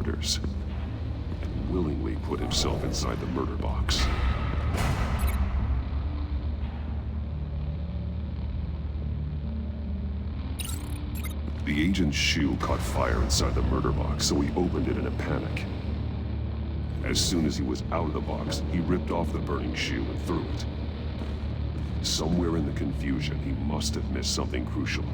defenders, and willingly put himself inside the murder box. The agent's shoe caught fire inside the murder box, so he opened it in a panic. As soon as he was out of the box, he ripped off the burning shoe and threw it. Somewhere in the confusion, he must have missed something crucial.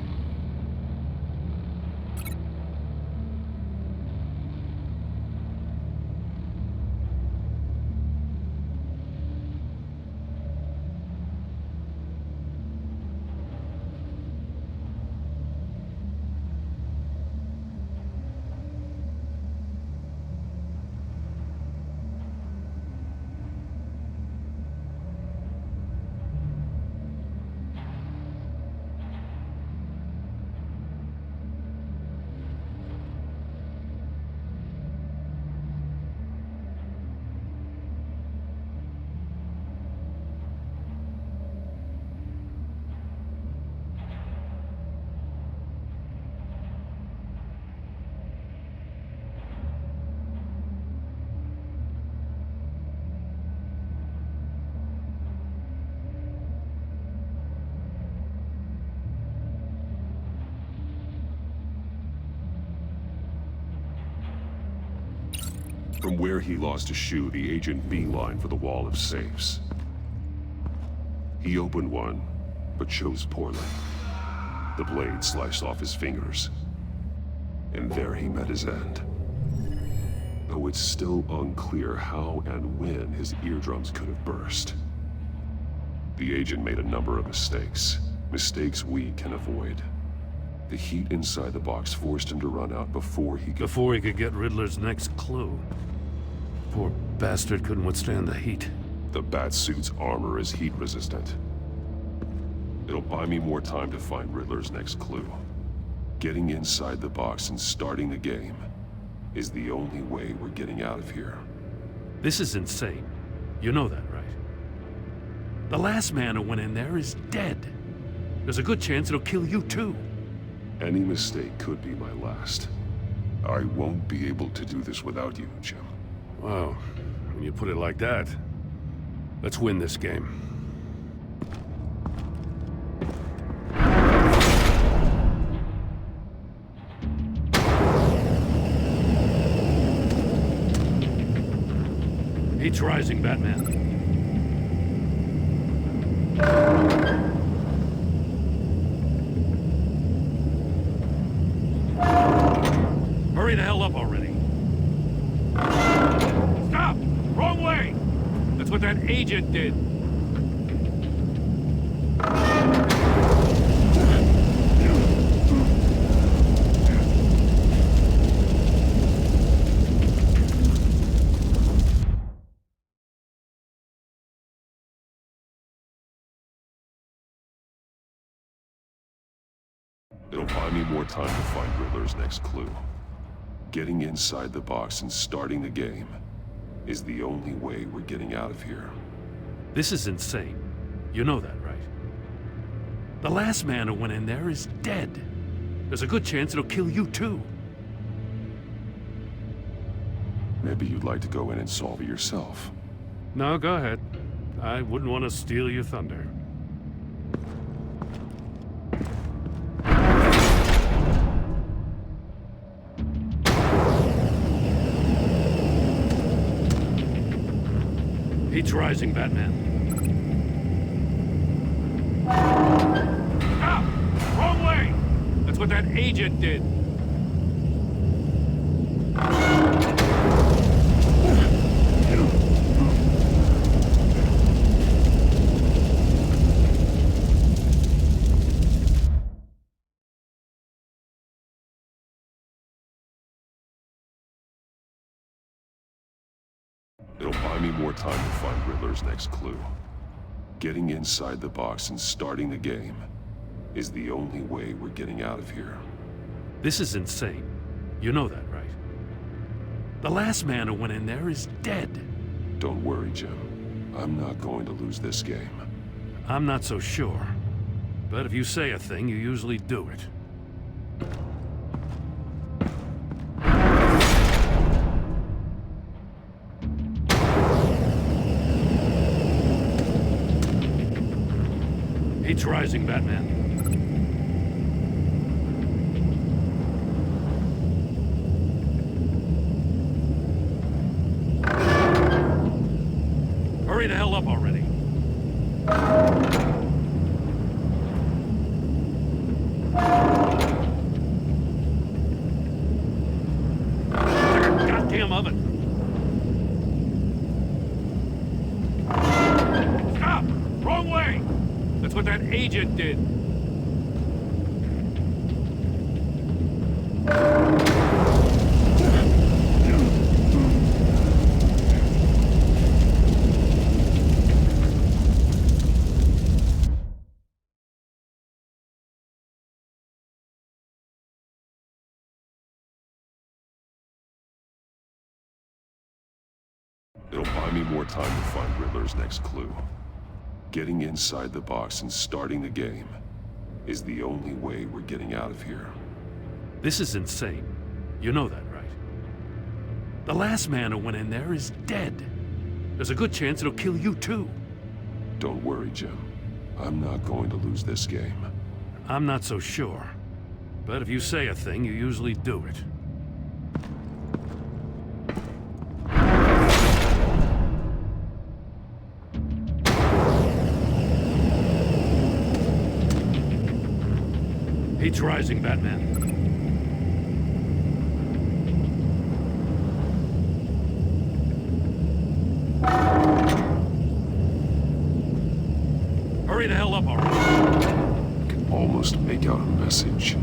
From where he lost a shoe, the agent beelined for the wall of safes. He opened one, but chose poorly. The blade sliced off his fingers. And there he met his end. Though it's still unclear how and when his eardrums could have burst. The agent made a number of mistakes. Mistakes we can avoid. The heat inside the box forced him to run out before he could get Riddler's next clue. Poor bastard couldn't withstand the heat. The Batsuit's armor is heat resistant. It'll buy me more time to find Riddler's next clue. Getting inside the box and starting the game is the only way we're getting out of here. This is insane. You know that, right? The last man who went in there is dead. There's a good chance it'll kill you too. Any mistake could be my last. I won't be able to do this without you, Jim. Wow, when you put it like that, let's win this game. Heat's rising, Batman. Hurry the hell up already. Stop! Wrong way! That's what that agent did. It'll buy me more time to find Riddler's next clue. Getting inside the box and starting the game is the only way we're getting out of here. This is insane. You know that, right? The last man who went in there is dead. There's a good chance it'll kill you too. Maybe you'd like to go in and solve it yourself. No, go ahead. I wouldn't want to steal your thunder. Heat's rising, Batman. Stop! Wrong way! That's what that agent did. It'll buy me more time to find Riddler's next clue. Getting inside the box and starting the game is the only way we're getting out of here. This is insane. You know that, right? The last man who went in there is dead. Don't worry, Jim. I'm not going to lose this game. I'm not so sure. But if you say a thing, you usually do it. Heat's rising, Batman. Hurry the hell up already. Like a goddamn oven. Stop! Wrong way! That's what that agent did. It'll buy me more time to find Riddler's next clue. Getting inside the box and starting the game is the only way we're getting out of here. This is insane. You know that, right? The last man who went in there is dead. There's a good chance it'll kill you too. Don't worry, Jim. I'm not going to lose this game. I'm not so sure. But if you say a thing, you usually do it. Heat's rising, Batman. Hurry the hell up already. I can almost make out a message.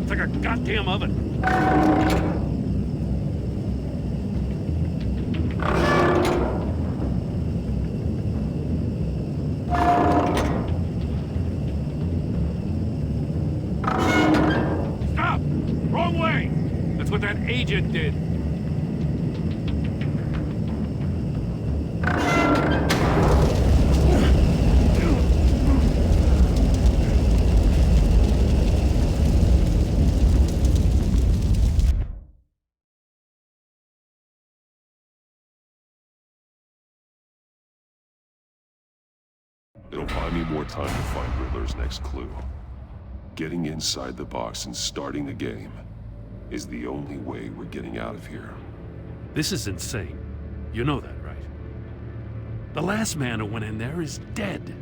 It's like a goddamn oven. Stop! Wrong way! That's what that agent did. It'll buy me more time to find Riddler's next clue. Getting inside the box and starting the game is the only way we're getting out of here. This is insane. You know that, right? The last man who went in there is dead.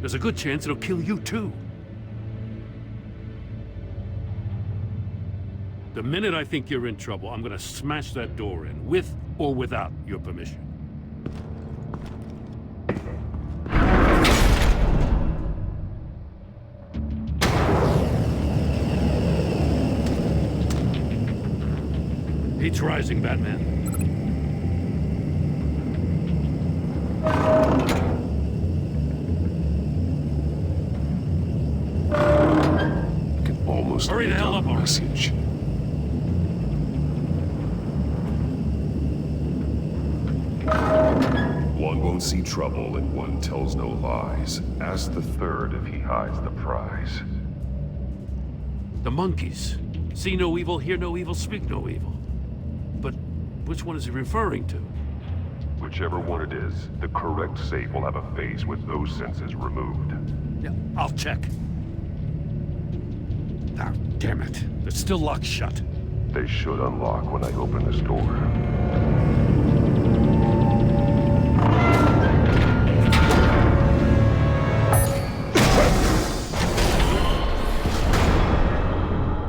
There's a good chance it'll kill you too. The minute I think you're in trouble, I'm gonna smash that door in, with or without your permission. Heat's rising, Batman. I can almost Hurry the make hell out up a already. message. One won't see trouble and one tells no lies. Ask the third if he hides the prize. The monkeys. See no evil, hear no evil, speak no evil. But which one is he referring to? Whichever one it is, the correct safe will have a face with those senses removed. Yeah, I'll check. Ah, damn it. It's still locked shut. They should unlock when I open this door.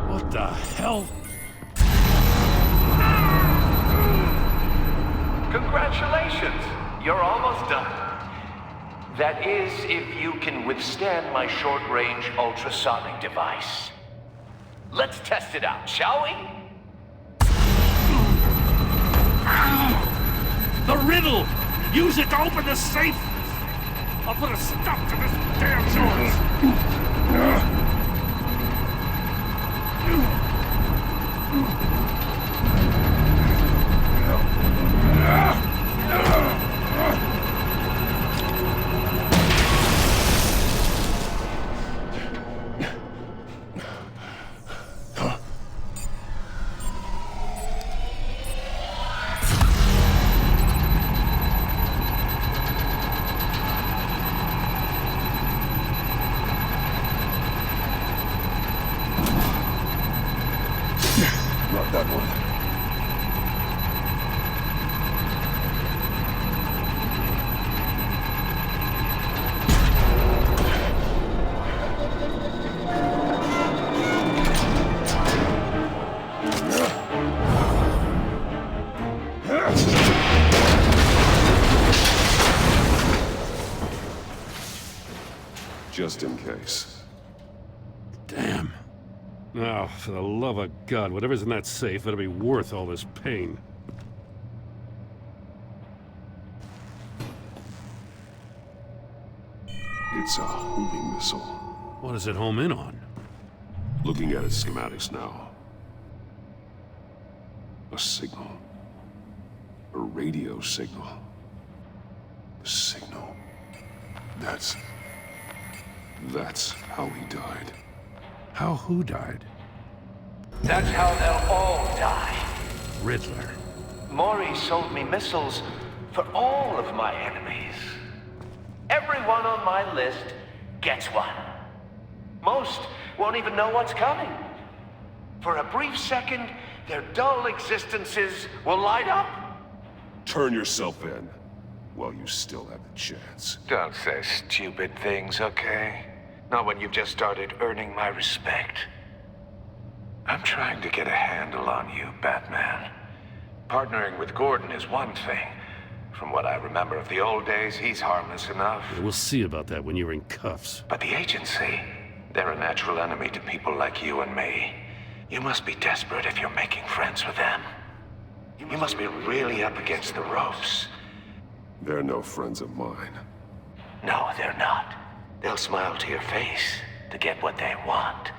What the hell? Congratulations! You're almost done. That is, if you can withstand my short-range ultrasonic device. Let's test it out, shall we? The riddle! Use it to open the safe! I'll put a stop to this damn noise! place. Damn. Now, for the love of God, whatever's in that safe better be worth all this pain. It's a homing missile. What does it home in on? Looking at its schematics now. A signal. A radio signal. A signal. That's how he died. How who died? That's how they'll all die. Riddler. Maury sold me missiles for all of my enemies. Everyone on my list gets one. Most won't even know what's coming. For a brief second, their dull existences will light up. Turn yourself in while you still have the chance. Don't say stupid things, okay? Not when you've just started earning my respect. I'm trying to get a handle on you, Batman. Partnering with Gordon is one thing. From what I remember of the old days, he's harmless enough. We'll see about that when you're in cuffs. But the agency, they're a natural enemy to people like you and me. You must be desperate if you're making friends with them. You must be really up against the ropes. They're no friends of mine. No, they're not. They'll smile to your face to get what they want.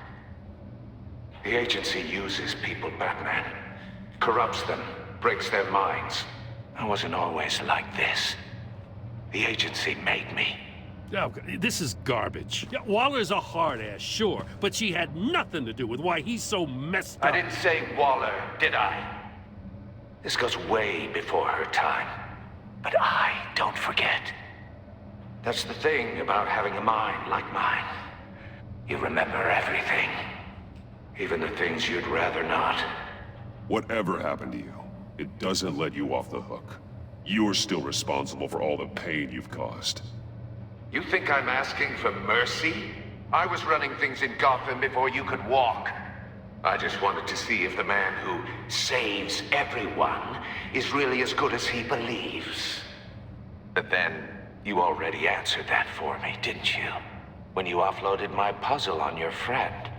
The agency uses people, Batman. Corrupts them, breaks their minds. I wasn't always like this. The agency made me. Oh, this is garbage. Yeah, Waller's a hard ass, sure, but she had nothing to do with why he's so messed up. I didn't say Waller, did I? This goes way before her time. But I don't forget. That's the thing about having a mind like mine. You remember everything. Even the things you'd rather not. Whatever happened to you, it doesn't let you off the hook. You're still responsible for all the pain you've caused. You think I'm asking for mercy? I was running things in Gotham before you could walk. I just wanted to see if the man who saves everyone is really as good as he believes. But then, you already answered that for me, didn't you? When you offloaded my puzzle on your friend.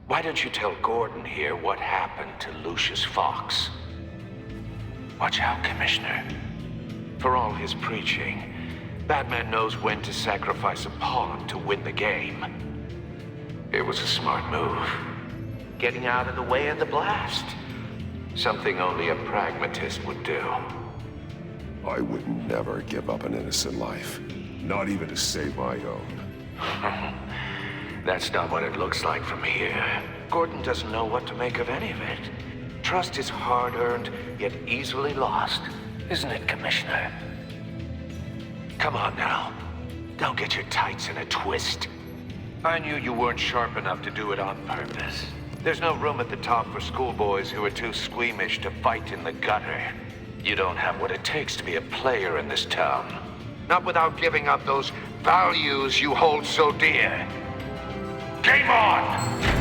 Why don't you tell Gordon here what happened to Lucius Fox? Watch out, Commissioner. For all his preaching, Batman knows when to sacrifice a pawn to win the game. It was a smart move. Getting out of the way of the blast. Something only a pragmatist would do. I would never give up an innocent life. Not even to save my own. That's not what it looks like from here. Gordon doesn't know what to make of any of it. Trust is hard-earned, yet easily lost. Isn't it, Commissioner? Come on now. Don't get your tights in a twist. I knew you weren't sharp enough to do it on purpose. There's no room at the top for schoolboys who are too squeamish to fight in the gutter. You don't have what it takes to be a player in this town. Not without giving up those values you hold so dear. Game on!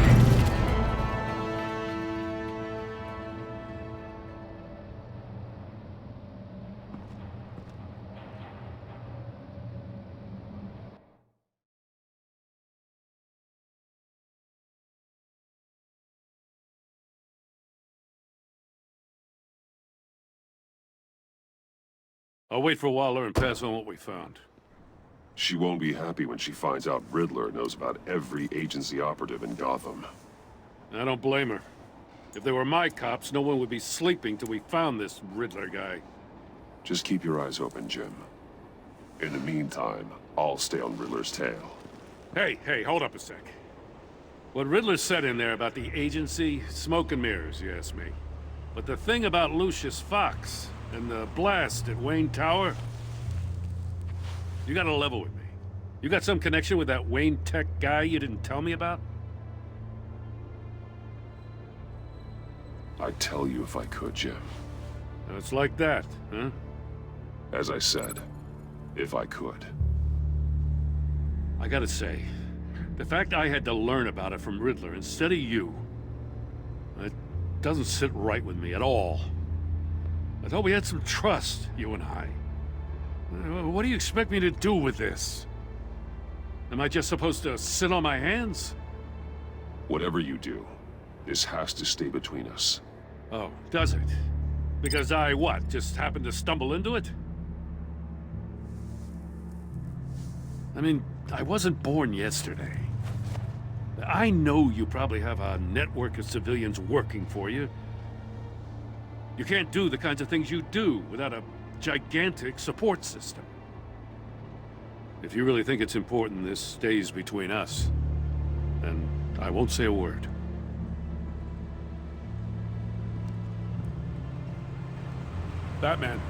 I'll wait for Waller and pass on what we found. She won't be happy when she finds out Riddler knows about every agency operative in Gotham. I don't blame her. If they were my cops, no one would be sleeping till we found this Riddler guy. Just keep your eyes open, Jim. In the meantime, I'll stay on Riddler's tail. Hey, hold up a sec. What Riddler said in there about the agency, smoke and mirrors, you ask me. But the thing about Lucius Fox and the blast at Wayne Tower, you gotta level with me. You got some connection with that Wayne Tech guy you didn't tell me about? I'd tell you if I could, Jim. Now, it's like that, huh? As I said, if I could. I gotta say, the fact I had to learn about it from Riddler instead of you, it doesn't sit right with me at all. I thought we had some trust, you and I. What do you expect me to do with this? Am I just supposed to sit on my hands? Whatever you do, this has to stay between us. Oh, does it? Because I, what, just happened to stumble into it? I mean, I wasn't born yesterday. I know you probably have a network of civilians working for you. You can't do the kinds of things you do without a gigantic support system. If you really think it's important this stays between us, then I won't say a word. Batman,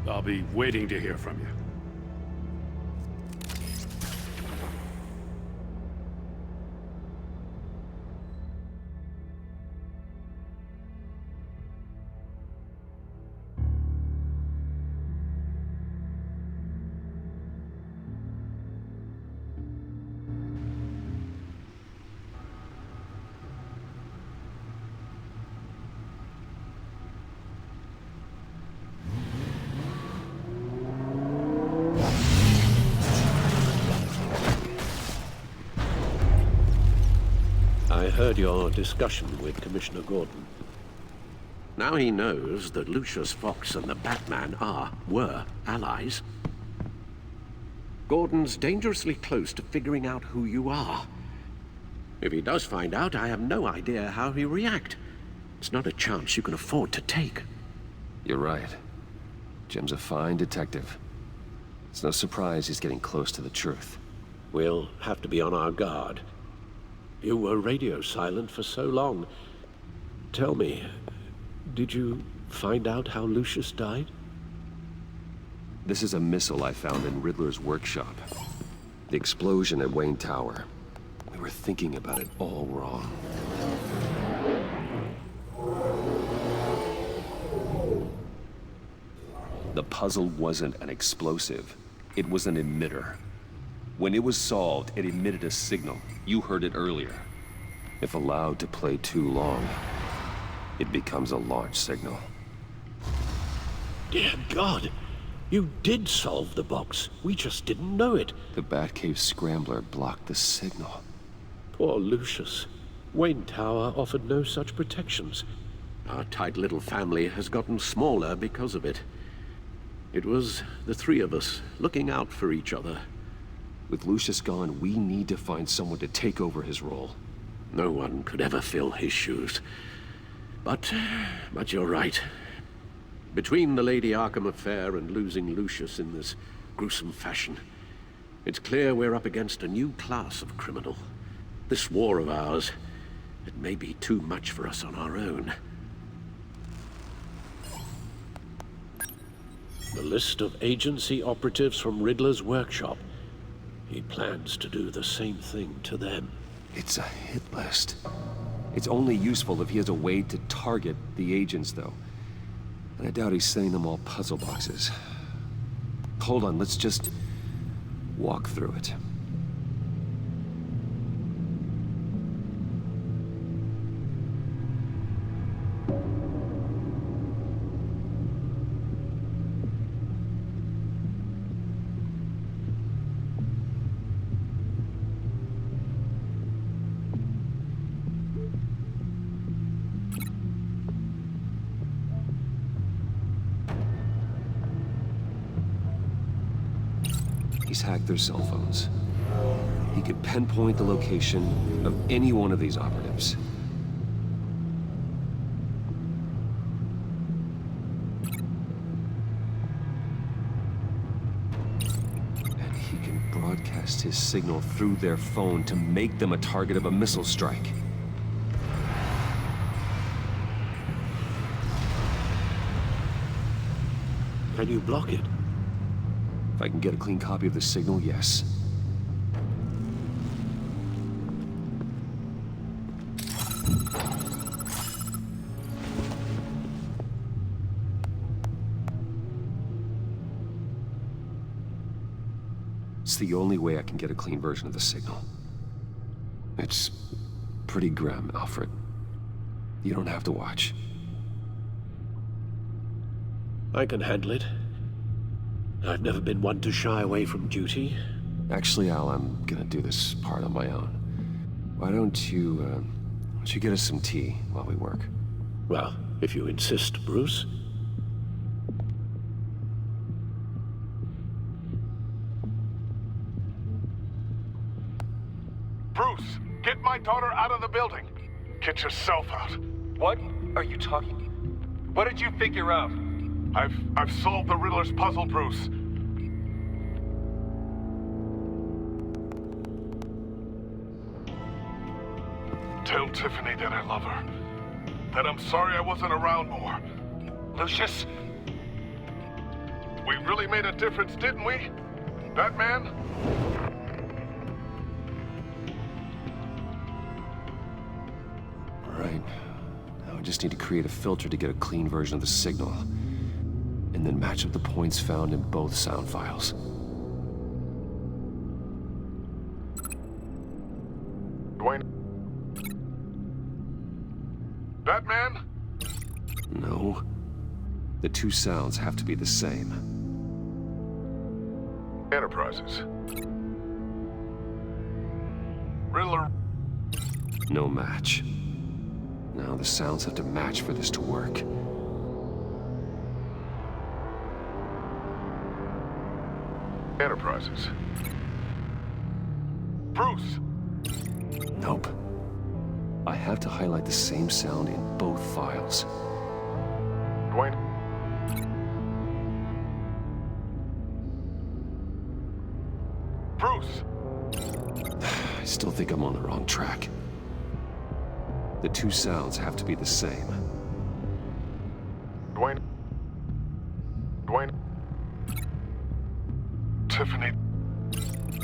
I'll be waiting to hear from you. I heard your discussion with Commissioner Gordon. Now he knows that Lucius Fox and the Batman were allies. Gordon's dangerously close to figuring out who you are. If he does find out, I have no idea how he'll react. It's not a chance you can afford to take. You're right. Jim's a fine detective. It's no surprise he's getting close to the truth. We'll have to be on our guard. You were radio silent for so long. Tell me, did you find out how Lucius died? This is a missile I found in Riddler's workshop. The explosion at Wayne Tower. We were thinking about it all wrong. The puzzle wasn't an explosive. It was an emitter. When it was solved, it emitted a signal. You heard it earlier. If allowed to play too long, it becomes a launch signal. Dear God, you did solve the box. We just didn't know it. The Batcave scrambler blocked the signal. Poor Lucius. Wayne Tower offered no such protections. Our tight little family has gotten smaller because of it. It was the three of us looking out for each other. With Lucius gone, we need to find someone to take over his role. No one could ever fill his shoes. But you're right. Between the Lady Arkham affair and losing Lucius in this gruesome fashion, it's clear we're up against a new class of criminal. This war of ours, it may be too much for us on our own. The list of agency operatives from Riddler's workshop. He plans to do the same thing to them. It's a hit list. It's only useful if he has a way to target the agents, though. And I doubt he's sending them all puzzle boxes. Hold on, let's just walk through it. He's hacked their cell phones. He could pinpoint the location of any one of these operatives. And he can broadcast his signal through their phone to make them a target of a missile strike. Can you block it? If I can get a clean copy of the signal, yes. It's the only way I can get a clean version of the signal. It's pretty grim, Alfred. You don't have to watch. I can handle it. I've never been one to shy away from duty. Actually, Al, I'm gonna do this part on my own. Why don't you get us some tea while we work? Well, if you insist, Bruce. Bruce, get my daughter out of the building. Get yourself out. What are you talking? What did you figure out? I've solved the Riddler's puzzle, Bruce. Tell Tiffany that I love her. That I'm sorry I wasn't around more. Lucius? We really made a difference, didn't we? Batman? All right. Now I just need to create a filter to get a clean version of the signal. And then match up the points found in both sound files. Dwayne? Batman? No. The two sounds have to be the same. Enterprises. Riddler. No match. Now the sounds have to match for this to work. Enterprises. Bruce! Nope. I have to highlight the same sound in both files. Dwayne? Bruce! I still think I'm on the wrong track. The two sounds have to be the same. Dwayne? Dwayne? Tiffany?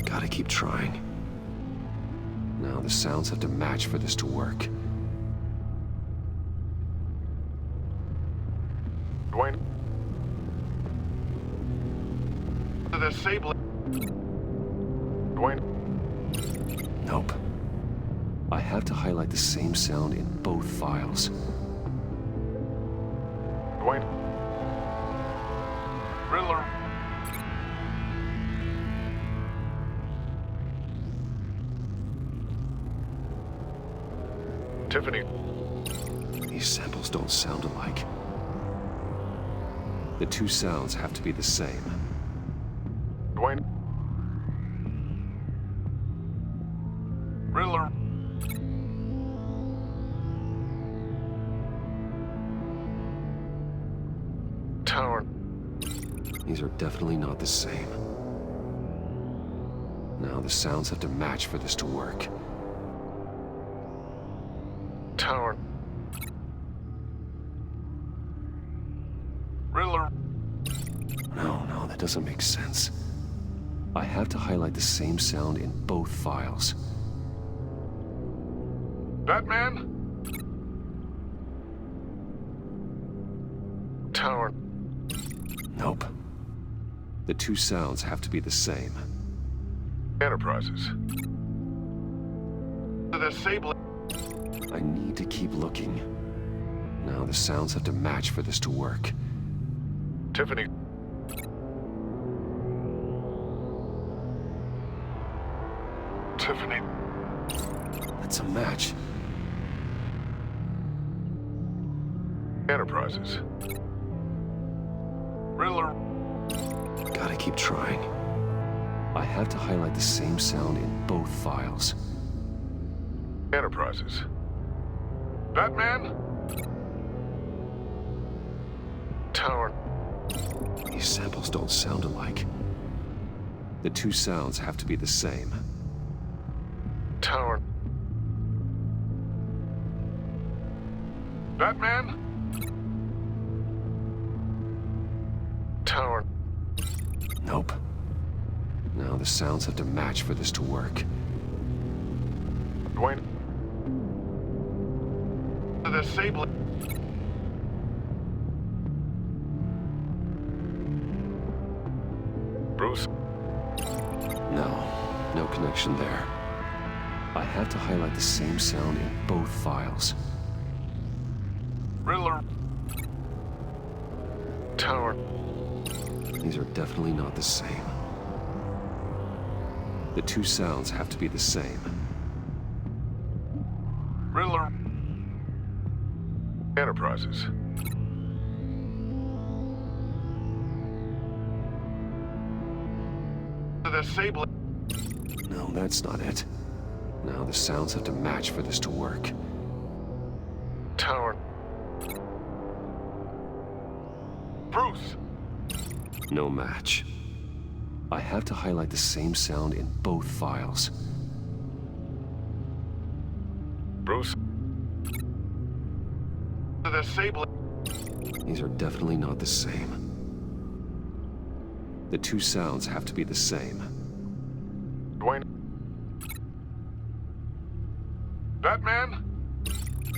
Gotta keep trying. Now the sounds have to match for this to work. Dwayne? The disabling. Dwayne? Nope. I have to highlight the same sound in both files. Dwayne? Riddler? Tiffany? These samples don't sound alike. The two sounds have to be the same. Dwayne? Riddler? Tower? These are definitely not the same. Now the sounds have to match for this to work. Tower? Riddler? No, that doesn't make sense. I have to highlight the same sound in both files. Batman? Tower? Nope. The two sounds have to be the same. Enterprises. The disabling. I need to keep looking. Now the sounds have to match for this to work. Tiffany. Tiffany. That's a match. Enterprises. Riddler. Gotta keep trying. I have to highlight the same sound in both files. Enterprises. Batman? Tower. These samples don't sound alike. The two sounds have to be the same. Tower. Batman? Tower. Nope. Now the sounds have to match for this to work. Dwayne. The disabling. Bruce. No connection there. I have to highlight the same sound in both files. Riddler. Tower. These are definitely not the same. The two sounds have to be the same. Riddler. Enterprises. The Sable. No, that's not it. No, the sounds have to match for this to work. Tower. Bruce. No match. I have to highlight the same sound in both files. Bruce. The Sable. These are definitely not the same. The two sounds have to be the same. Dwayne. Batman?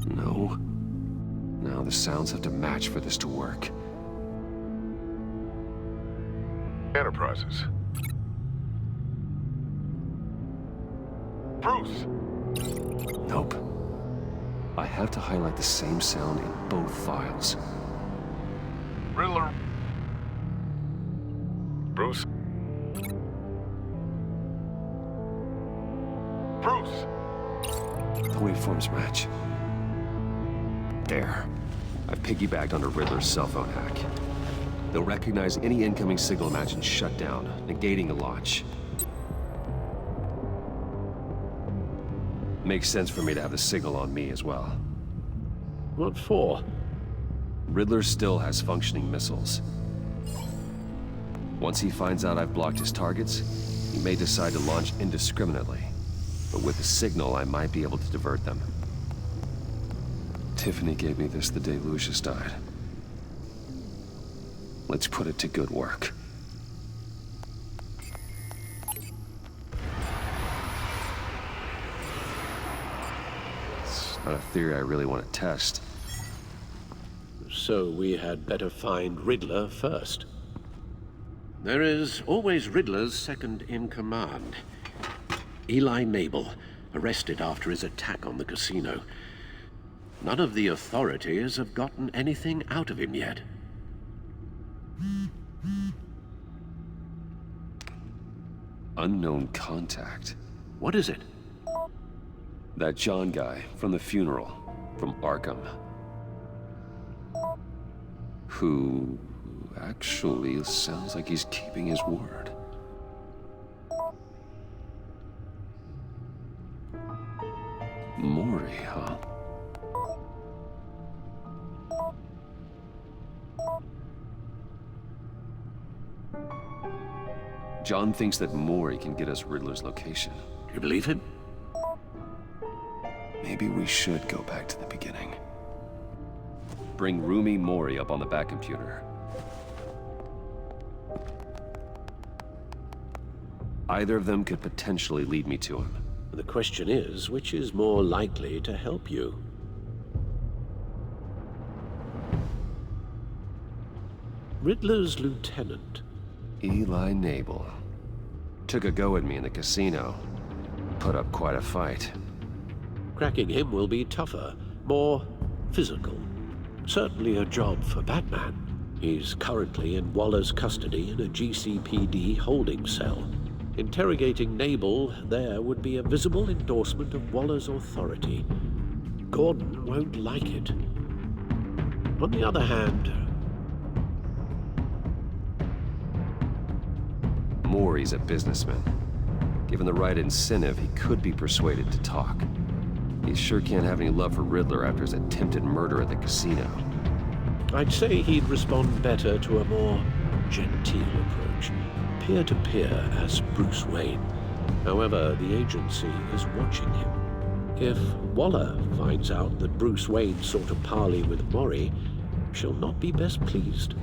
No. Now the sounds have to match for this to work. Enterprises. Bruce. Nope. I have to highlight the same sound in both files. Riddler. Bruce. Bruce. The waveforms match. There. I've piggybacked onto Riddler's cell phone hack. They'll recognize any incoming signal match and shut down, negating the launch. Makes sense for me to have the signal on me as well. What for? Riddler still has functioning missiles. Once he finds out I've blocked his targets, he may decide to launch indiscriminately. But with the signal, I might be able to divert them. Tiffany gave me this the day Lucius died. Let's put it to good work. It's not a theory I really want to test. So we had better find Riddler first. There is always Riddler's second in command. Eli Nabel, arrested after his attack on the casino. None of the authorities have gotten anything out of him yet. Unknown contact. What is it? That John guy from the funeral, from Arkham. Who actually sounds like he's keeping his word. Mori, huh? John thinks that Mori can get us Riddler's location. You believe him? Maybe we should go back to the beginning. Bring Rumi Mori up on the back computer. Either of them could potentially lead me to him. The question is, which is more likely to help you? Riddler's lieutenant. Eli Nabel. Took a go at me in the casino. Put up quite a fight. Cracking him will be tougher, more physical. Certainly a job for Batman. He's currently in Waller's custody in a GCPD holding cell. Interrogating Nabel there would be a visible endorsement of Waller's authority. Gordon won't like it. On the other hand, Mori's a businessman. Given the right incentive, he could be persuaded to talk. He sure can't have any love for Riddler after his attempted murder at the casino. I'd say he'd respond better to a more genteel approach. Peer-to-peer as Bruce Wayne. However, the agency is watching him. If Waller finds out that Bruce Wayne sought a parley with Mori, she'll not be best pleased.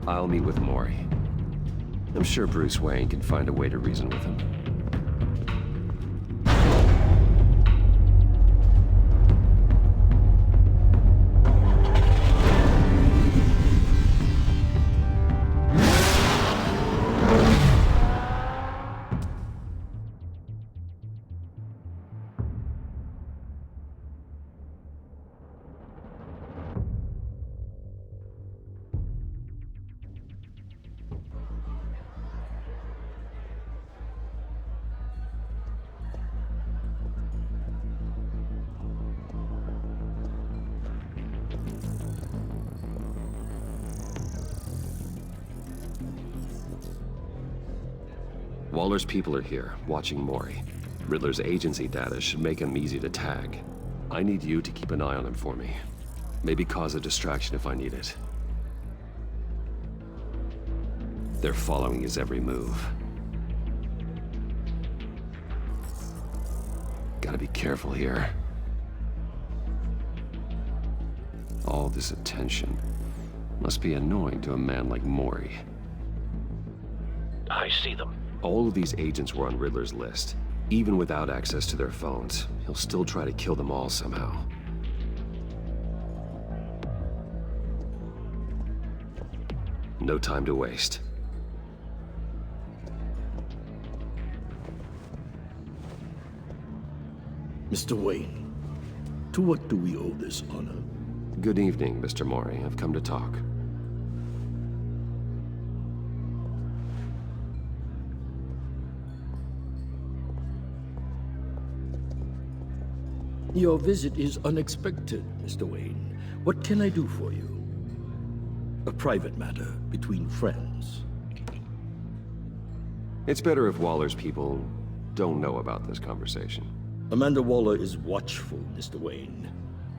I'll meet with Mori. I'm sure Bruce Wayne can find a way to reason with him. Waller's people are here, watching Mori. Riddler's agency data should make him easy to tag. I need you to keep an eye on him for me. Maybe cause a distraction if I need it. They're following his every move. Gotta be careful here. All this attention must be annoying to a man like Mori. I see them. All of these agents were on Riddler's list. Even without access to their phones, he'll still try to kill them all somehow. No time to waste. Mr. Wayne, to what do we owe this honor? Good evening, Mr. Mori. I've come to talk. Your visit is unexpected, Mr. Wayne. What can I do for you? A private matter between friends. It's better if Waller's people don't know about this conversation. Amanda Waller is watchful, Mr. Wayne.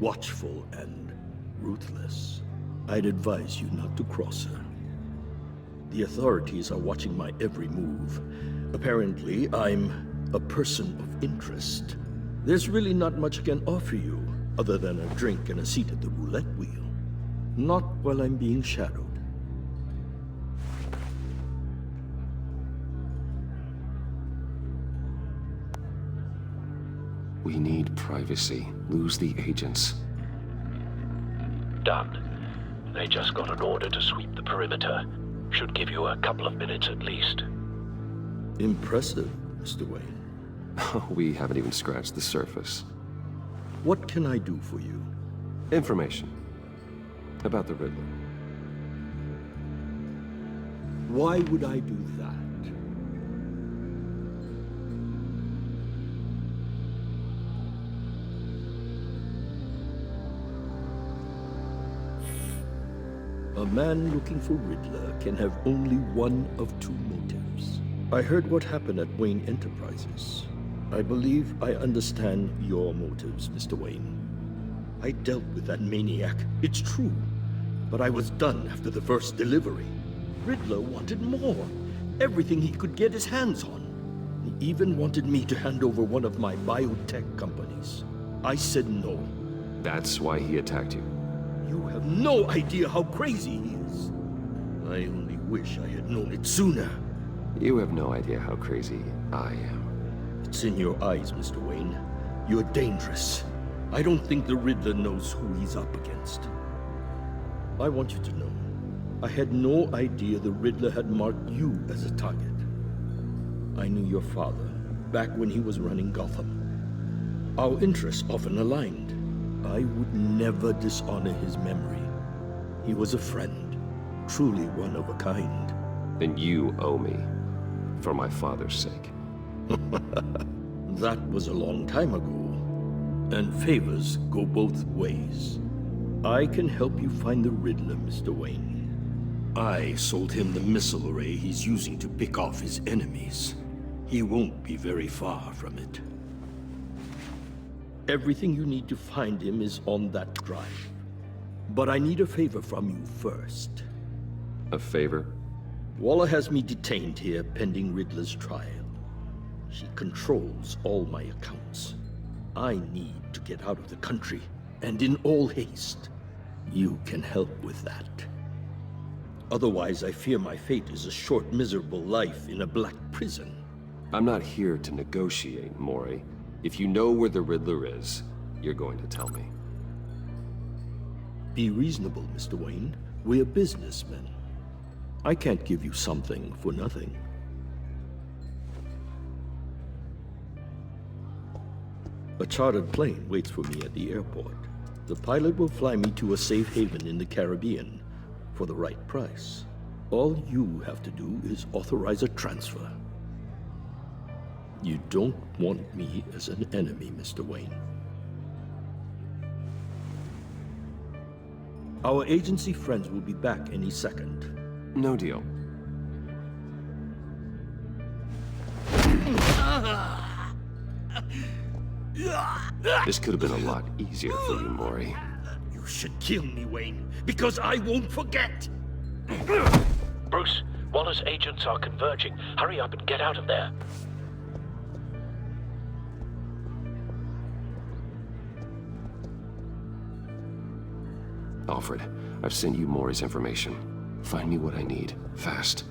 Watchful and ruthless. I'd advise you not to cross her. The authorities are watching my every move. Apparently, I'm a person of interest. There's really not much I can offer you, other than a drink and a seat at the roulette wheel. Not while I'm being shadowed. We need privacy. Lose the agents. Done. They just got an order to sweep the perimeter. Should give you a couple of minutes at least. Impressive, Mr. Wayne. We haven't even scratched the surface. What can I do for you? Information about the Riddler. Why would I do that? A man looking for Riddler can have only one of two motives. I heard what happened at Wayne Enterprises. I believe I understand your motives, Mr. Wayne. I dealt with that maniac, it's true. But I was done after the first delivery. Riddler wanted more. Everything he could get his hands on. He even wanted me to hand over one of my biotech companies. I said no. That's why he attacked you. You have no idea how crazy he is. I only wish I had known it sooner. You have no idea how crazy I am. It's in your eyes, Mr. Wayne. You're dangerous. I don't think the Riddler knows who he's up against. I want you to know, I had no idea the Riddler had marked you as a target. I knew your father, back when he was running Gotham. Our interests often aligned. I would never dishonor his memory. He was a friend, truly one of a kind. Then you owe me, for my father's sake. That was a long time ago, and favors go both ways. I can help you find the Riddler, Mr. Wayne. I sold him the missile array he's using to pick off his enemies. He won't be very far from it. Everything you need to find him is on that drive. But I need a favor from you first. A favor? Waller has me detained here pending Riddler's trial. She controls all my accounts. I need to get out of the country, and in all haste. You can help with that. Otherwise, I fear my fate is a short, miserable life in a black prison. I'm not here to negotiate, Mori. If you know where the Riddler is, you're going to tell me. Be reasonable, Mr. Wayne. We're businessmen. I can't give you something for nothing. A chartered plane waits for me at the airport. The pilot will fly me to a safe haven in the Caribbean for the right price. All you have to do is authorize a transfer. You don't want me as an enemy, Mr. Wayne. Our agency friends will be back any second. No deal. This could have been a lot easier for you, Mori. You should kill me, Wayne, because I won't forget. Bruce, Waller's agents are converging. Hurry up and get out of there. Alfred, I've sent you Mori's information. Find me what I need, fast.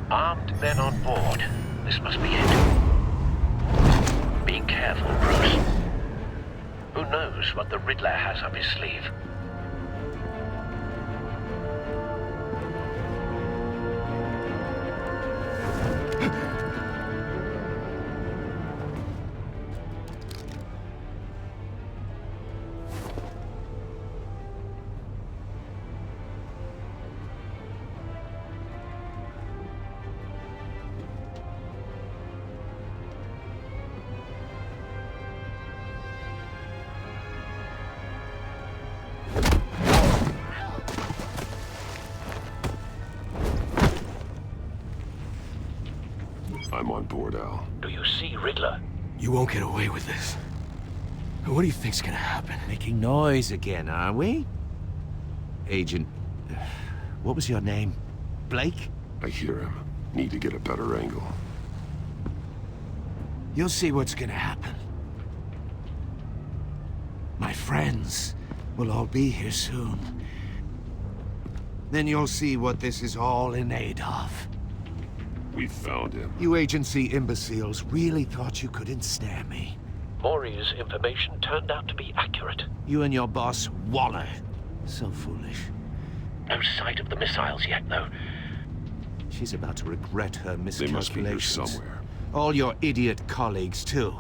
Armed men on board. This must be it. Be careful, Bruce. Who knows what the Riddler has up his sleeve? I'm on board, Al. Do you see Riddler? You won't get away with this. What do you think's gonna happen? Making noise again, are we? Agent... what was your name? Blake? I hear him. Need to get a better angle. You'll see what's gonna happen. My friends will all be here soon. Then you'll see what this is all in aid of. We found him. You agency imbeciles really thought you could ensnare me. Mori's information turned out to be accurate. You and your boss, Waller. So foolish. No sight of the missiles yet, though. She's about to regret her They must be here miscalculations. somewhere. All your idiot colleagues, too.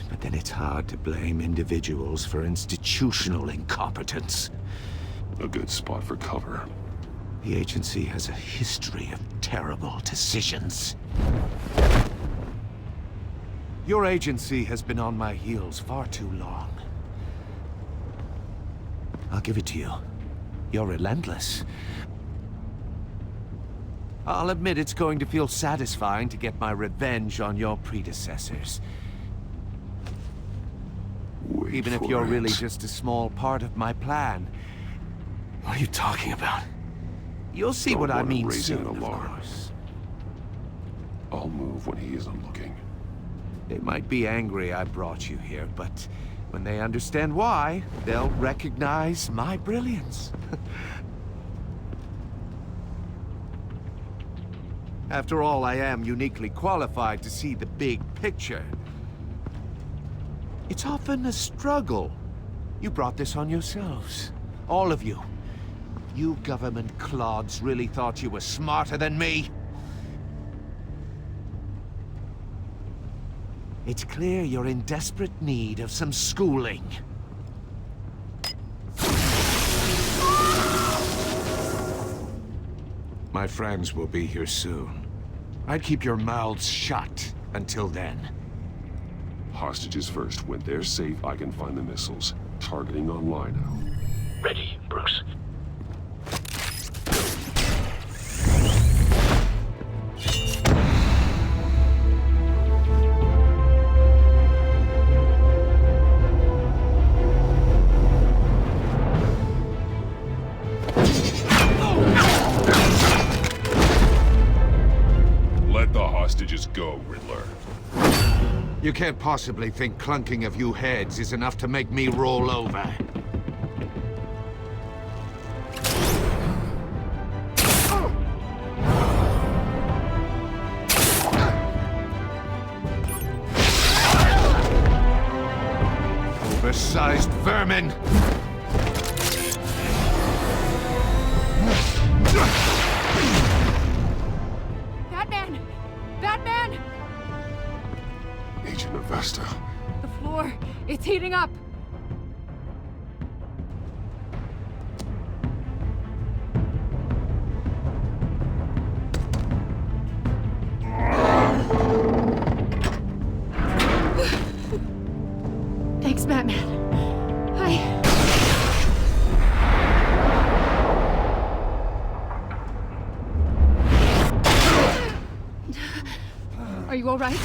But then it's hard to blame individuals for institutional incompetence. A good spot for cover. The agency has a history of terrible decisions. Your agency has been on my heels far too long. I'll give it to you. You're relentless. I'll admit it's going to feel satisfying to get my revenge on your predecessors. Wait Even if for you're it. really just a small part of my plan. What are you talking about? You'll see Don't what I want him mean raising soon, an of alarm. course. I'll move when he isn't looking. They might be angry I brought you here, but when they understand why, they'll recognize my brilliance. After all, I am uniquely qualified to see the big picture. It's often a struggle. You brought this on yourselves. All of you. You government clods really thought you were smarter than me? It's clear you're in desperate need of some schooling. My friends will be here soon. I'd keep your mouths shut Until then. Hostages first. When they're safe, I can find the missiles. Targeting on Lino. Ready, Bruce. Let the hostages go, Riddler. You can't possibly think clunking a few heads is enough to make me roll over. Oversized vermin! Batman! Batman! Agent Avesta. The floor, it's heating up. Thanks, Batman. Are you all right?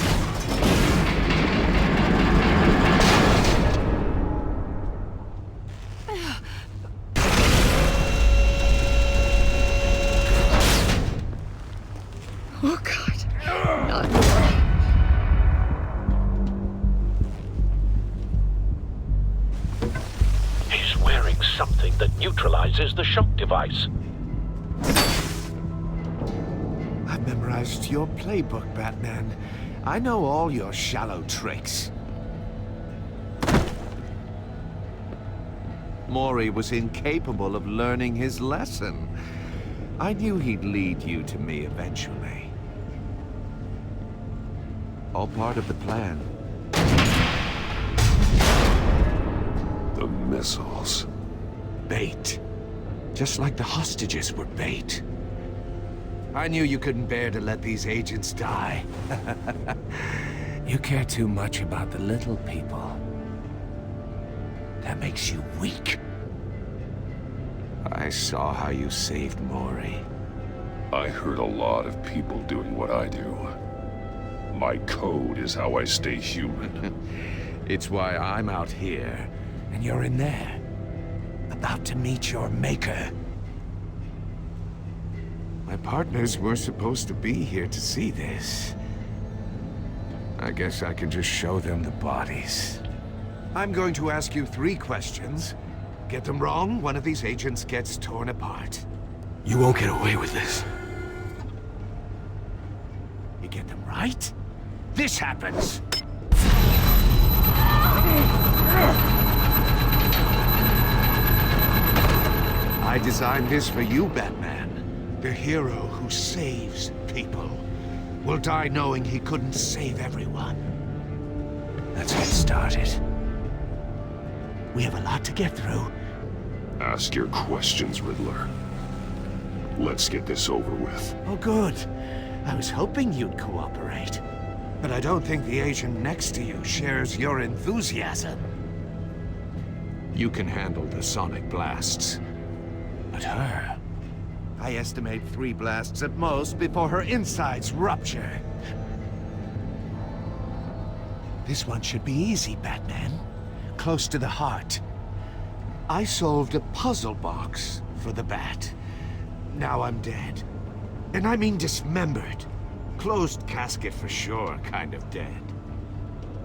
Oh, God. Not more. He's wearing something that neutralizes the shock device. I've memorized your playbook, Batman. I know all your shallow tricks. Mori was incapable of learning his lesson. I knew he'd lead you to me eventually. All part of the plan. The missiles. Bait. Just like the hostages were bait. I knew you couldn't bear to let these agents die. You care too much about the little people. That makes you weak. I saw how you saved Mori. I heard a lot of people doing what I do. My code is how I stay human. It's why I'm out here, and you're in there. About to meet your maker. My partners were supposed to be here to see this. I guess I can just show them the bodies. I'm going to ask you 3 questions. Get them wrong, one of these agents gets torn apart. You won't get away with this. You get them right, this happens. I designed this for you, Batman. The hero who saves people will die knowing he couldn't save everyone. Let's get started. We have a lot to get through. Ask your questions, Riddler. Let's get this over with. Oh, good. I was hoping you'd cooperate. But I don't think the agent next to you shares your enthusiasm. You can handle the sonic blasts. But her... I estimate 3 blasts at most before her insides rupture. This one should be easy, Batman. Close to the heart. I solved a puzzle box for the Bat. Now I'm dead. And I mean dismembered. Closed casket for sure, kind of dead.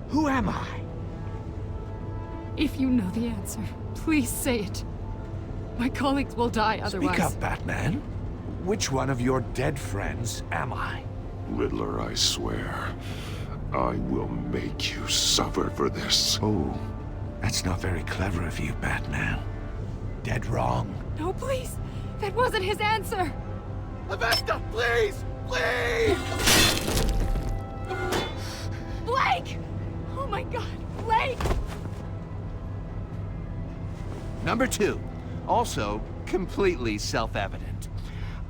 Who am I? If you know the answer, please say it. My colleagues will die otherwise. Speak up, Batman. Which one of your dead friends am I? Riddler, I swear. I will make you suffer for this. Oh, that's not very clever of you, Batman. Dead wrong. No, please. That wasn't his answer. Avesta, please! Please! Blake! Oh my God, Blake! Number 2. Also, completely self-evident.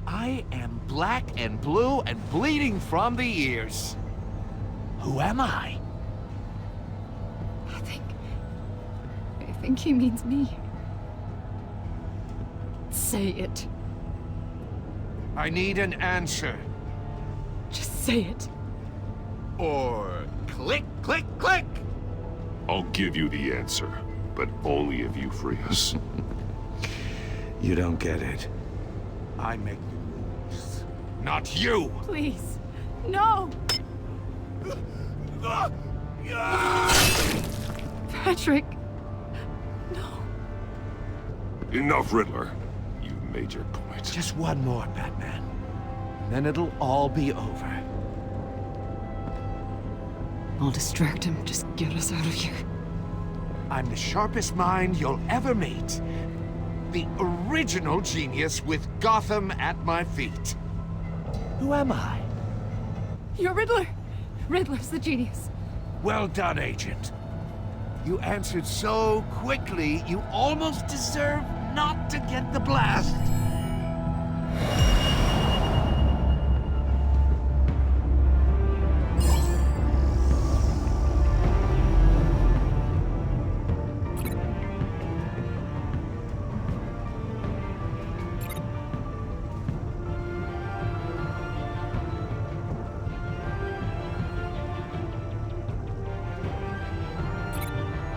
I am black and blue and bleeding from the ears. Who am I? I think he means me. Say it. I need an answer. Just say it. Or click, click, click! I'll give you the answer, but only if you free us. You don't get it. I make the rules, not you! Please. No! Patrick. No. Enough, Riddler. You've made your point. Just one more, Batman. Then it'll all be over. I'll distract him. Just get us out of here. I'm the sharpest mind you'll ever meet. The original genius with Gotham at my feet. Who am I? You're Riddler. Riddler's the genius. Well done, Agent. You answered so quickly, you almost deserve not to get the blast.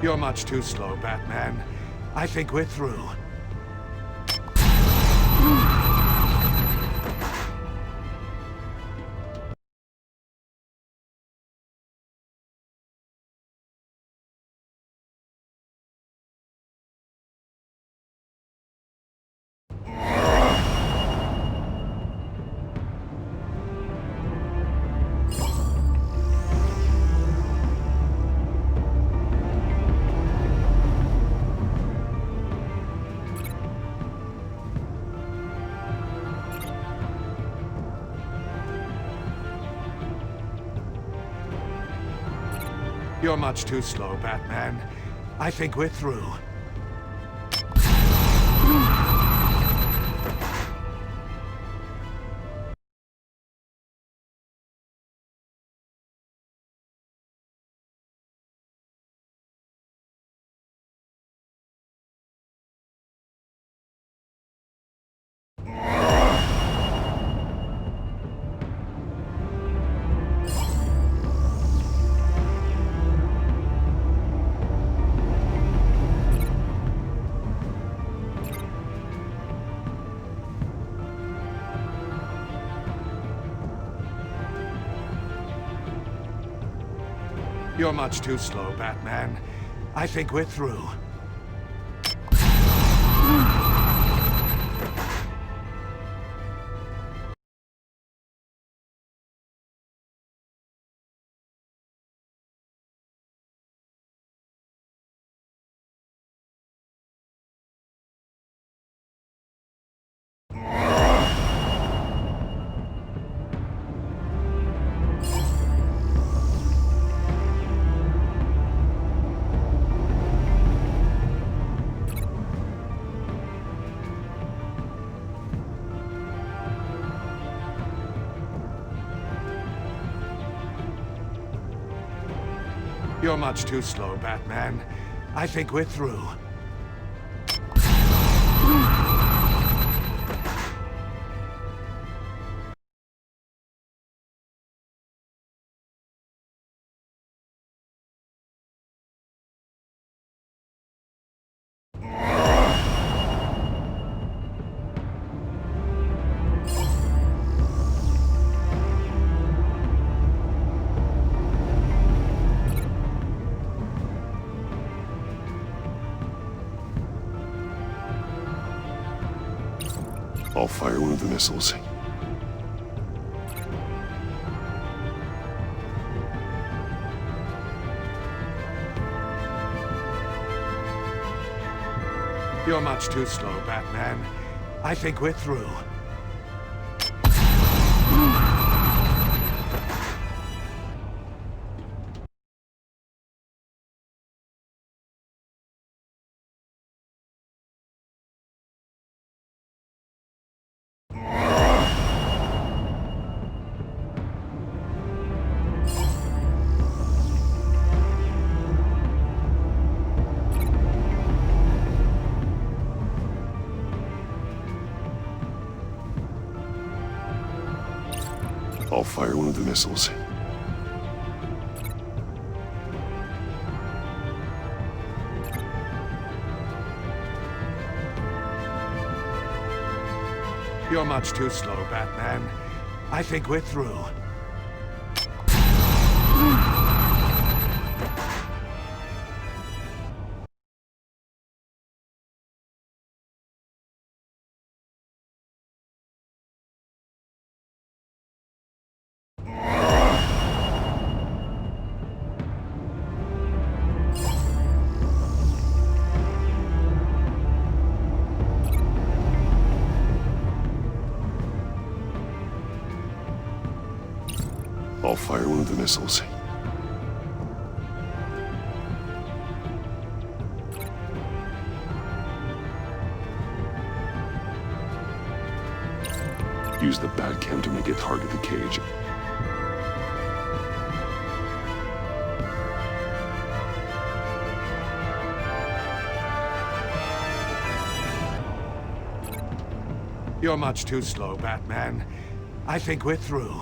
You're much too slow, Batman. I think we're through. You're much too slow, Batman. I think we're through. You're much too slow, Batman. I think we're through. You're much too slow, Batman. I think we're through. I'll fire one of the missiles. You're much too slow, Batman. I think we're through. I'll fire one of the missiles. You're much too slow, Batman. I think we're through. I'll fire one of the missiles. Use the Batcam to make it target the cage. You're much too slow, Batman. I think we're through.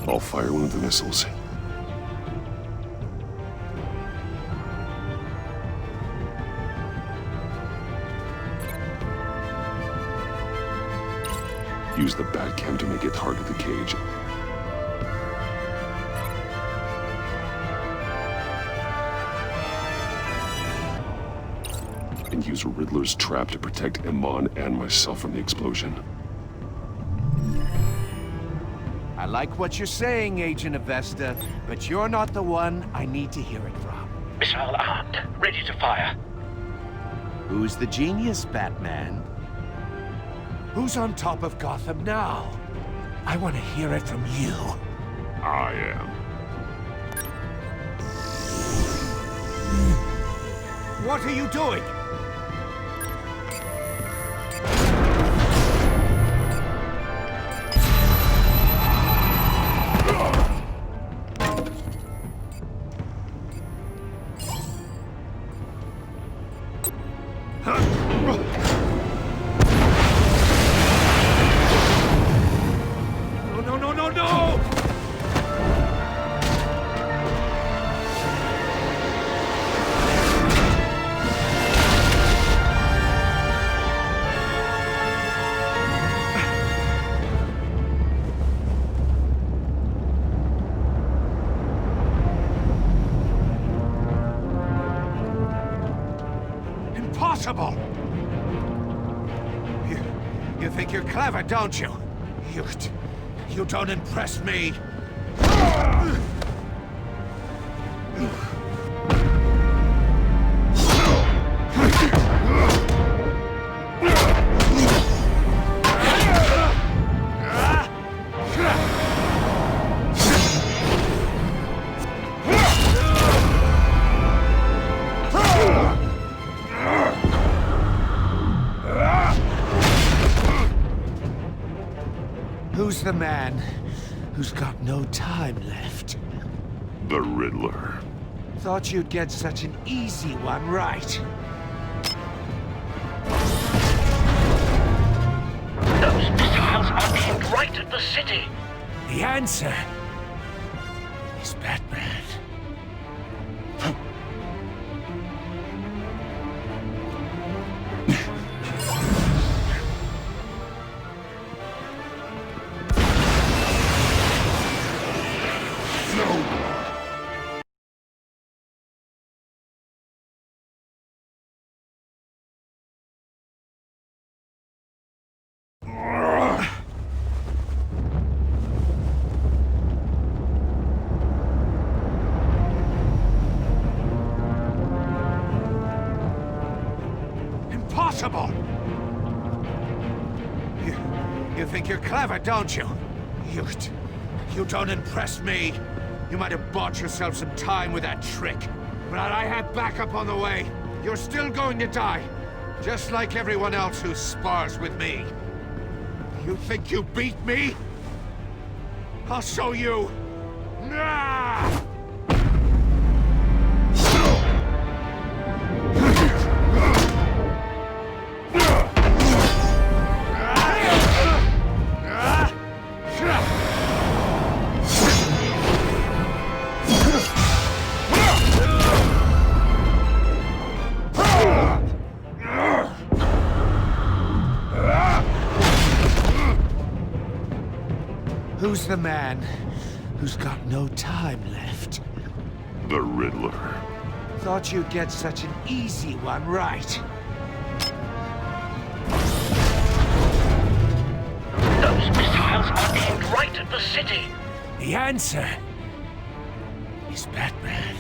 I'll fire one of the missiles. Use the Batcam to make it target the cage. And use Riddler's trap to protect Iman and myself from the explosion. I like what you're saying, Agent Avesta, but you're not the one I need to hear it from. Missile armed, ready to fire. Who's the genius, Batman? Who's on top of Gotham now? I want to hear it from you. I am. What are you doing? No! Impossible! You think you're clever, don't you? You don't impress me. Who's the man who's got no time left? The Riddler. Thought you'd get such an easy one right. Those missiles are aimed right at the city. The answer is Batman. Impossible! You You think you're clever, don't you? You don't impress me. You might have bought yourself some time with that trick, but I have backup on the way. You're still going to die, just like everyone else who spars with me. You think you beat me? I'll show you. Ah! Who's the man who's got no time left? The Riddler. Thought you'd get such an easy one right. Those missiles are aimed right at the city. The answer is Batman.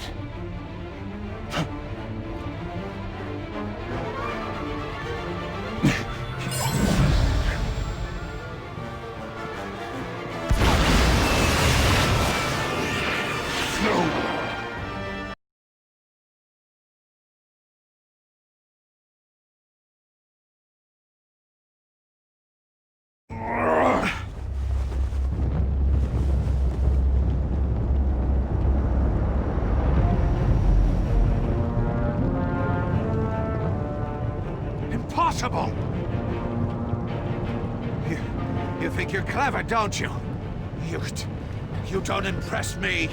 Impossible! You think you're clever, don't you? You don't impress me.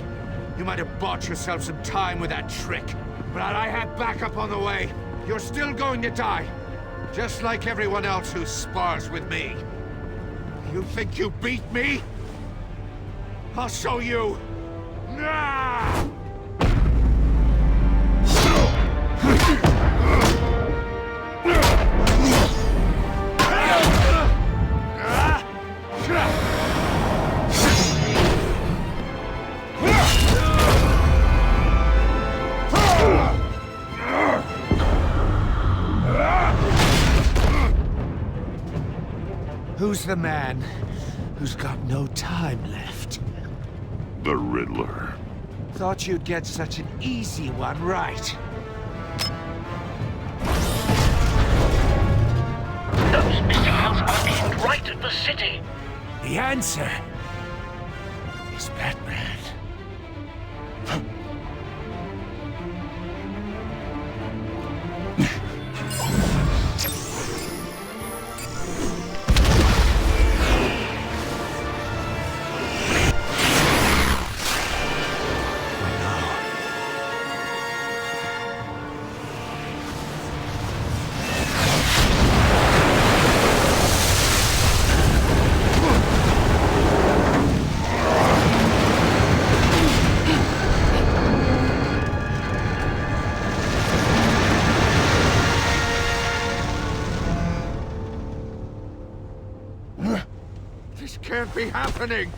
You might have bought yourself some time with that trick, but I have backup on the way. You're still going to die, just like everyone else who spars with me. You think you beat me? I'll show you. Ah! Who's the man who's got no time left? The Riddler. Thought you'd get such an easy one right. Those missiles are aimed right at the city. The answer is Batman. This can't be happening!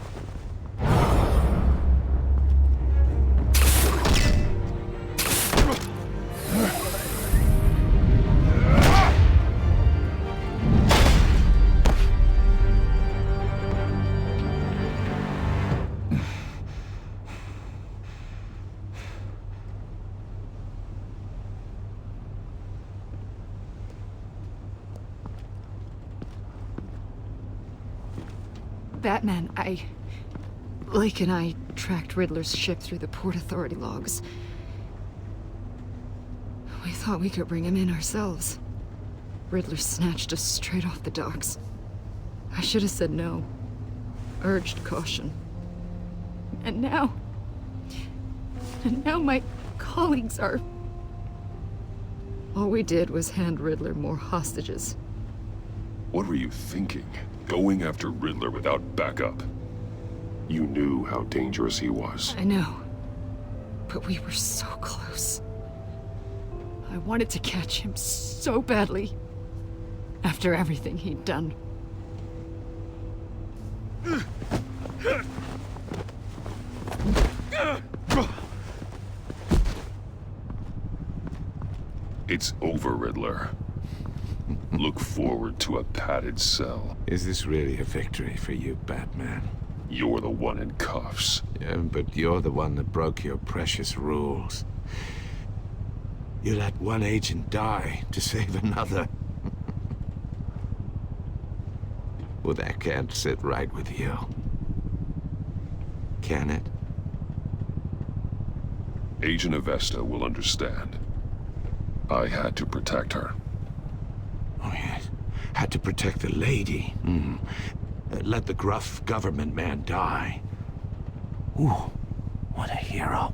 Batman, Blake and I tracked Riddler's ship through the Port Authority logs. We thought we could bring him in ourselves. Riddler snatched us straight off the docks. I should have said no. Urged caution. And now my colleagues are... All we did was hand Riddler more hostages. What were you thinking? Going after Riddler without backup? You knew how dangerous he was. I know. But we were so close. I wanted to catch him so badly. After everything he'd done. It's over, Riddler. Look forward to a padded cell. Is this really a victory for you, Batman? You're the one in cuffs. Yeah, but you're the one that broke your precious rules. You let one agent die to save another. Well, that can't sit right with you. Can it? Agent Avesta will understand. I had to protect her. Oh, yes. Had to protect the lady. Let the gruff government man die. Ooh, what a hero.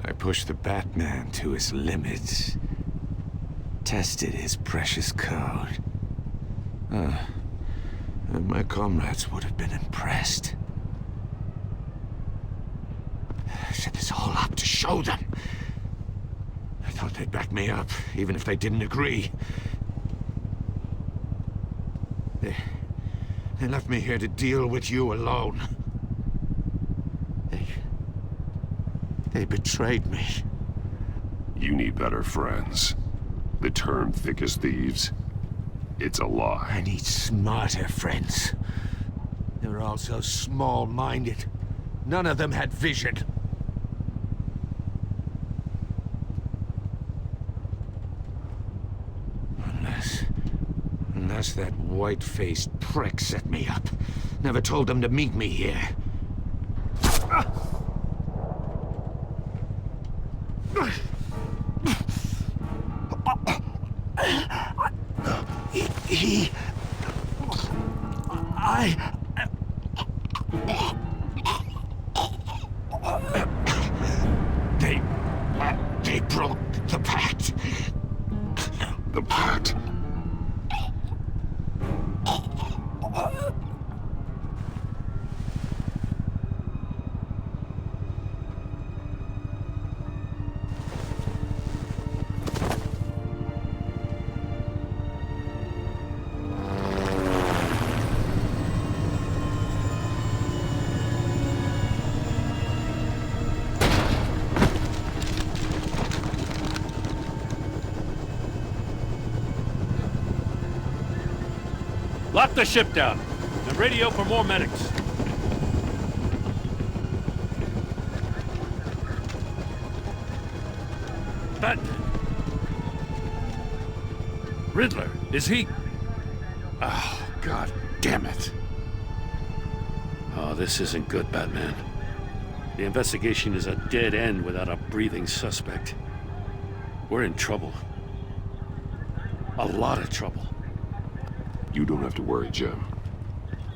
I pushed the Batman to his limits. Tested his precious code. And my comrades would have been impressed. I set this all up to show them. I thought they'd back me up, even if they didn't agree. They left me here to deal with you alone. They betrayed me. You need better friends. The term thick as thieves, it's a lie. I need smarter friends. They were all so small-minded. None of them had vision. Unless that white-faced prick set me up. Never told them to meet me here. They broke the pact. The pact? Lock the ship down and radio for more medics. Batman. Riddler, is he? Oh, God damn it. Oh, this isn't good, Batman. The investigation is a dead end without a breathing suspect. We're in trouble. A lot of trouble. You don't have to worry, Jim.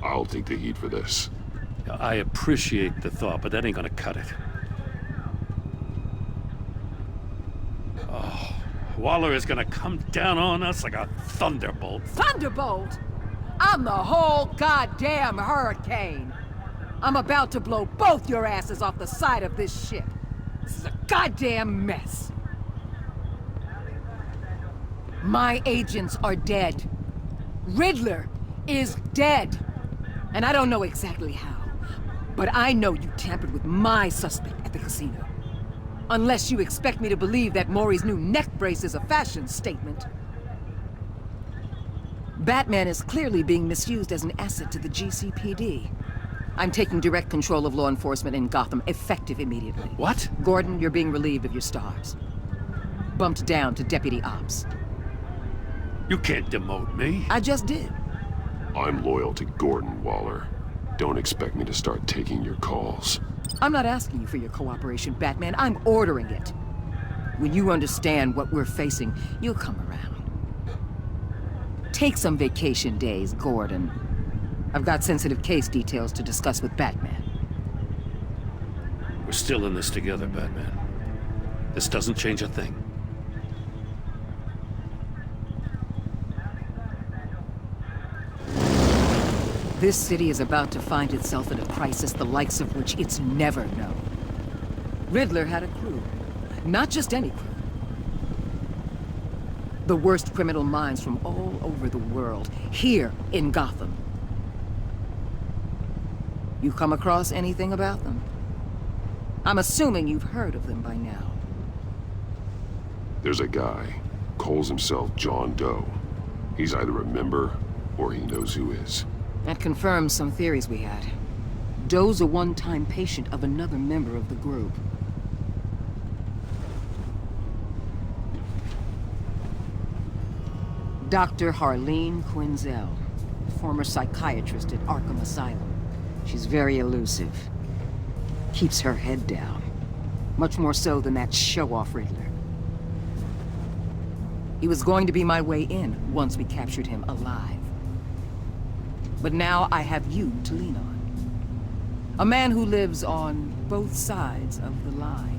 I'll take the heat for this. I appreciate the thought, but that ain't gonna cut it. Oh, Waller is gonna come down on us like a thunderbolt. Thunderbolt? I'm the whole goddamn hurricane. I'm about to blow both your asses off the side of this ship. This is a goddamn mess. My agents are dead. Riddler is dead. And I don't know exactly how, but I know you tampered with my suspect at the casino. Unless you expect me to believe that Maury's new neck brace is a fashion statement. Batman is clearly being misused as an asset to the GCPD. I'm taking direct control of law enforcement in Gotham, effective immediately. What? Gordon, you're being relieved of your stars. Bumped down to Deputy Ops. You can't demote me. I just did. I'm loyal to Gordon Waller. Don't expect me to start taking your calls. I'm not asking you for your cooperation, Batman. I'm ordering it. When you understand what we're facing, you'll come around. Take some vacation days, Gordon. I've got sensitive case details to discuss with Batman. We're still in this together, Batman. This doesn't change a thing. This city is about to find itself in a crisis the likes of which it's never known. Riddler had a crew. Not just any crew. The worst criminal minds from all over the world, here in Gotham. You come across anything about them? I'm assuming you've heard of them by now. There's a guy calls himself John Doe. He's either a member, or he knows who is. That confirms some theories we had. Doe's a one-time patient of another member of the group. Dr. Harleen Quinzel, former psychiatrist at Arkham Asylum. She's very elusive. Keeps her head down. Much more so than that show-off Riddler. He was going to be my way in once we captured him alive. But now I have you to lean on. A man who lives on both sides of the line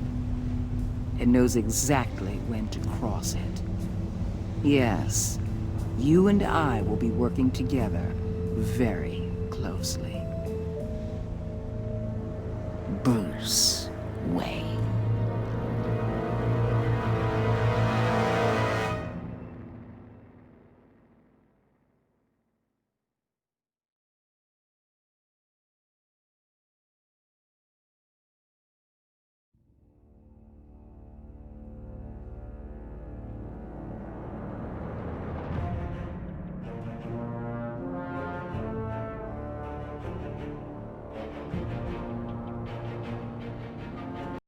and knows exactly when to cross it. Yes, you and I will be working together very closely. Bruce Wayne.